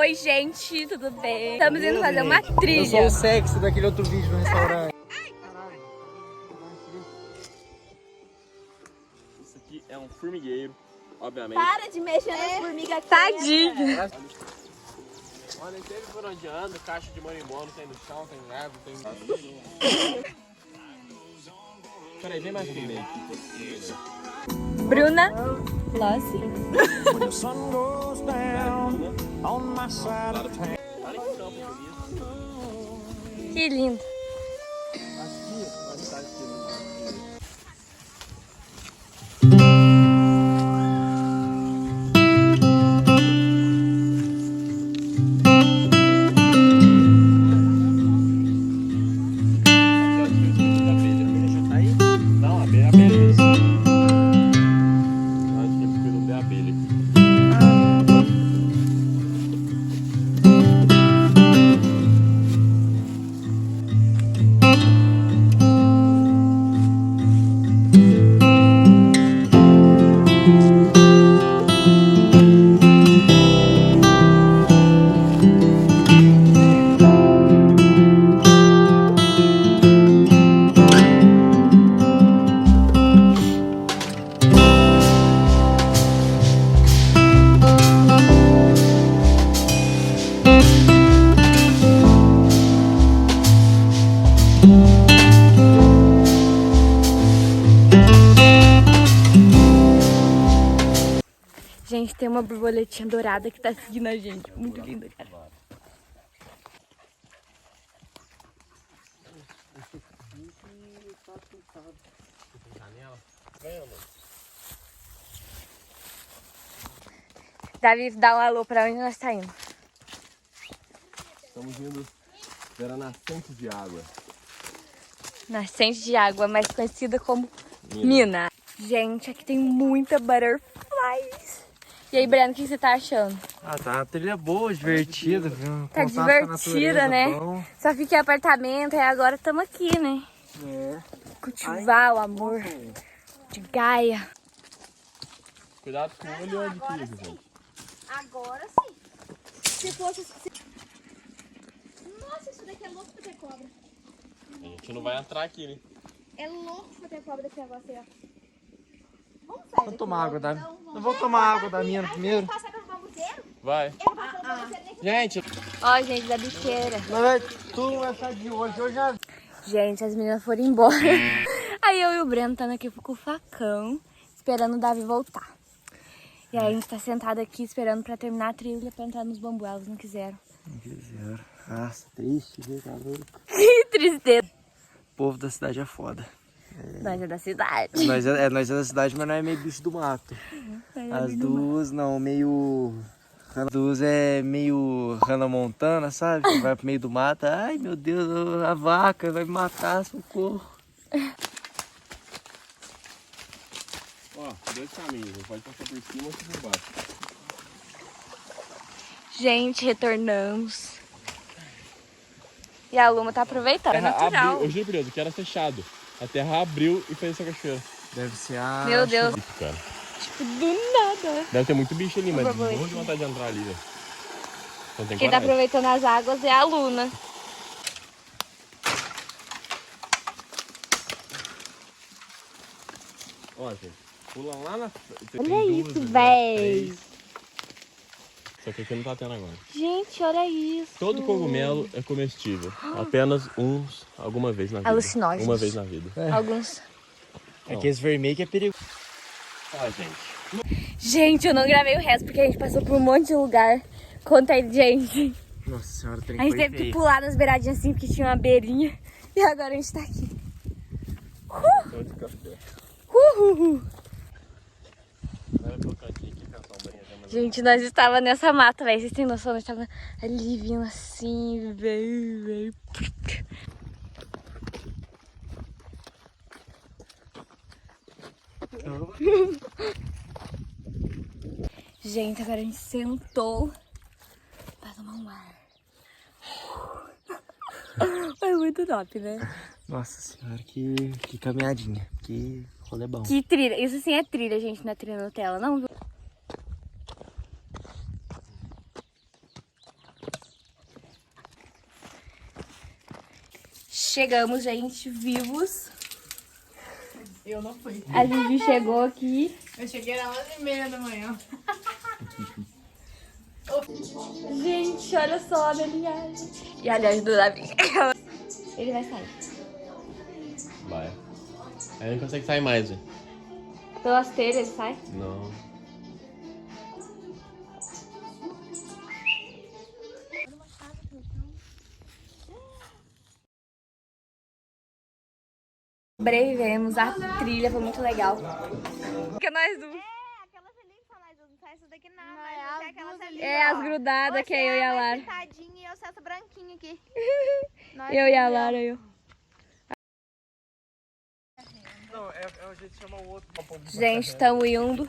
Oi, gente, tudo bem? Estamos indo fazer uma trilha. Eu sou o sexy daquele outro vídeo no restaurante. Isso aqui é um formigueiro, obviamente. Para de mexer nas formigas. Tadinho. Olha, sempre por onde anda, caixa de marimbondo, tem no chão, tem árvore, tem... Peraí, vem mais pro meio. Bruna Lossi. Que lindo. Gente, tem uma borboletinha dourada que tá seguindo a gente. Muito linda, cara. Davi, dá um alô pra onde nós tá indo. Estamos indo ver a nascente de água. Nascente de água, mais conhecida como mina. Gente, aqui tem muita butterflies. E aí, Breno, o que você tá achando? Ah, tá uma trilha boa, divertida, viu? Tá Contato com a divertida, natureza, né? bom. Só fiquei em apartamento e agora estamos aqui, né? É. Cultivar o amor de Gaia. Cuidado com o olho de queijo, gente. Agora sim. Se fosse... Nossa, isso daqui é louco pra ter cobra. A gente não vai entrar aqui, né? É louco pra ter cobra desse negócio aí, ó. Vamos sair Vou daqui tomar logo, água da... então. Eu vou tomar água da minha primeiro. Passar com os bambuzeiros? Vai. Eu vou passar com os bambuzeiros. Gente, Ó, gente, da biqueira. Na verdade, tu não vai sair de hoje. Hoje já... Gente, as meninas foram embora. Aí eu e o Breno estamos aqui com o facão, esperando o Davi voltar. E aí a gente tá sentado aqui esperando pra terminar a trilha pra entrar nos bambu. Elas não quiseram. Não quiseram. Nossa, triste, viu? Tá louco. Que tristeza. O povo da cidade é foda. Nós é da cidade. Nós é da cidade, mas não é meio bicho do mato. As duas, não, meio... As duas é meio Hannah Montana, sabe? Vai pro meio do mato. Ai, meu Deus, a vaca vai me matar, socorro. ó, dois caminhos. Você pode passar por cima ou por baixo. Gente, retornamos. E a Luma tá aproveitando, é natural. Abriu, eu juro por Deus, que era fechado. A terra abriu e fez essa cachoeira. Deve ser a... Meu Deus, Isso, cara. tipo, do nada. Deve ter muito bicho ali, mas borboleta. morro de vontade de entrar ali, velho. Não tem Quem tá coragem. aproveitando as águas é a Luna. Ó, gente, pula lá na frente. Olha isso, véi. Só que aqui não tá tendo agora. Gente, olha isso. Todo cogumelo é comestível. Apenas alguma vez na vida. Alucinógenos. Uma vez na vida. Alguns. É que esse vermelho que é perigoso. Ó, gente. Gente, eu não gravei o resto porque a gente passou por um monte de lugar. Conta aí, gente. Nossa senhora, tem A gente teve que pular nas beiradinhas assim porque tinha uma beirinha. E agora a gente tá aqui. Tô de café. Uhul. Vai pro cantinho aqui, cantar um banho. Gente, nós estávamos nessa mata, velho. Vocês têm noção? Nós estávamos ali vindo assim, velho. Gente, agora a gente sentou pra tomar um ar. Foi muito top, né? Nossa senhora, que caminhadinha. Que rolê bom. Que trilha. Isso sim é trilha, gente. Não é trilha Nutella, não. Chegamos, gente, vivos. Eu não fui. A Vivi chegou aqui. Eu cheguei às 11h30 da manhã. Gente, olha só a maquiagem. E aliás, do Davi. Ele vai sair. Vai. Aí não consegue sair mais, velho. Pelas telhas ele sai. Não. Sobrevivemos, a trilha foi muito legal. Que nós duas. Aquelas ali que são mais não sai essa daqui não, mas é aquelas ali. É, as grudadas que é eu e a Lara. Tadinha e eu sou essa branquinha aqui. Eu e a Lara, eu. Não, é o jeito de chamar o outro. Gente, estamos indo.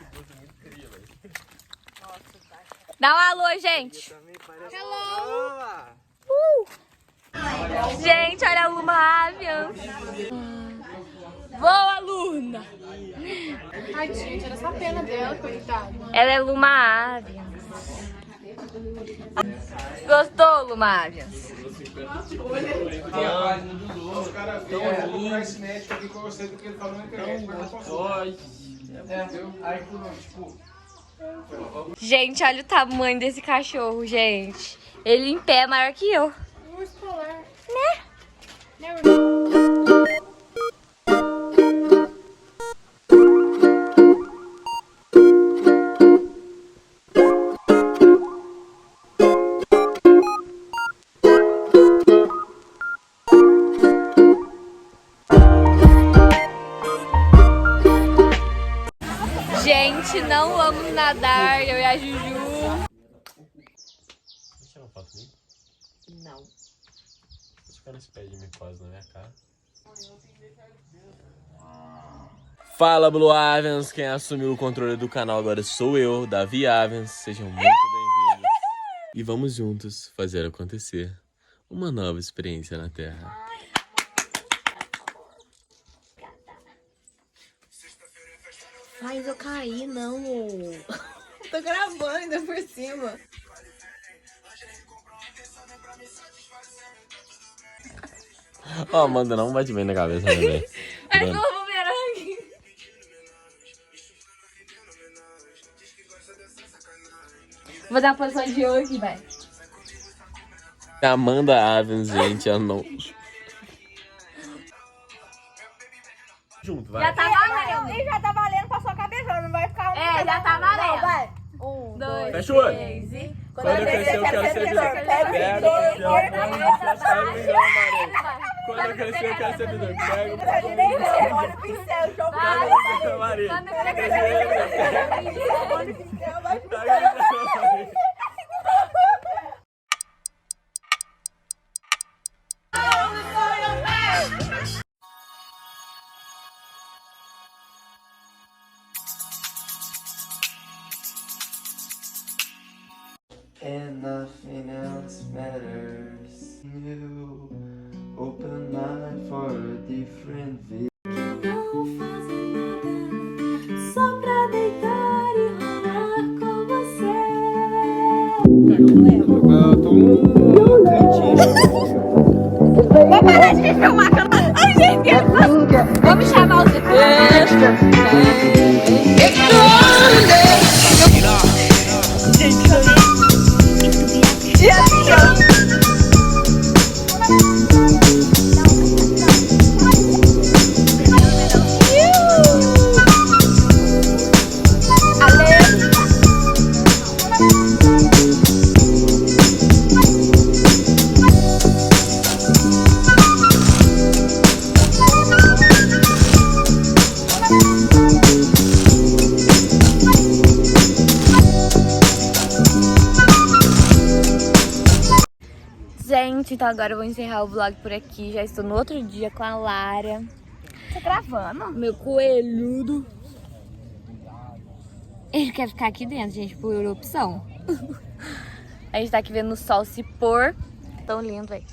Dá um alô, gente. Hello! Gente, olha a Luma Avian. Voa, Luna. Ai, gente, era só a pena dela, coitada. Ela é Luma Avian. Gostou, Luma Avian? Os caras vieram procurar esse médico aqui com você porque ele falou na internet. Aí, tipo, Gente, olha o tamanho desse cachorro, gente. Ele em pé é maior que eu. Urso polar. Né? Gente, não vamos nadar, eu e a Juju. Deixa eu tirar uma foto comigo. Não. Os caras pedem micose na minha cara. Fala, Blue Avens! Quem assumiu o controle do canal agora sou eu, Davi Avens. Sejam muito bem-vindos. E vamos juntos fazer acontecer uma nova experiência na Terra. Mas eu caí, não. Tô gravando ainda por cima. Ó, Amanda, não bate bem na cabeça, né, velho? Parece um bumerangue. Vou dar uma posição de hoje, vai. Amanda Avens, gente, ela não... Junto, vai. Já tá valendo. E já tá valendo, passou a cabeçona, não vai ficar um. É, já tá valendo. Não, vai. 1, 2, Fecha o olho. 3 e... Quando eu crescer, eu quero ser vidor. Pega o vidor, Quando eu crescer, eu quero ser vidor. Pega o vidor. Olha o pincel, jogo. Pega o Maria. Quando eu crescer, Olha o pincel, vai. And nothing else matters. You open mind for a different view. Não fazer nada, só pra deitar e rolar com você. eu tô um cantinho. Vai parar de me filmar, que eu não... Ai, gente, Vamos chamar os Gente, então agora eu vou encerrar o vlog por aqui. Já estou no outro dia com a Lara. Tá gravando? Meu coelhudo. Ele quer ficar aqui dentro, gente, por opção. A gente tá aqui vendo o sol se pôr. Tão lindo, velho.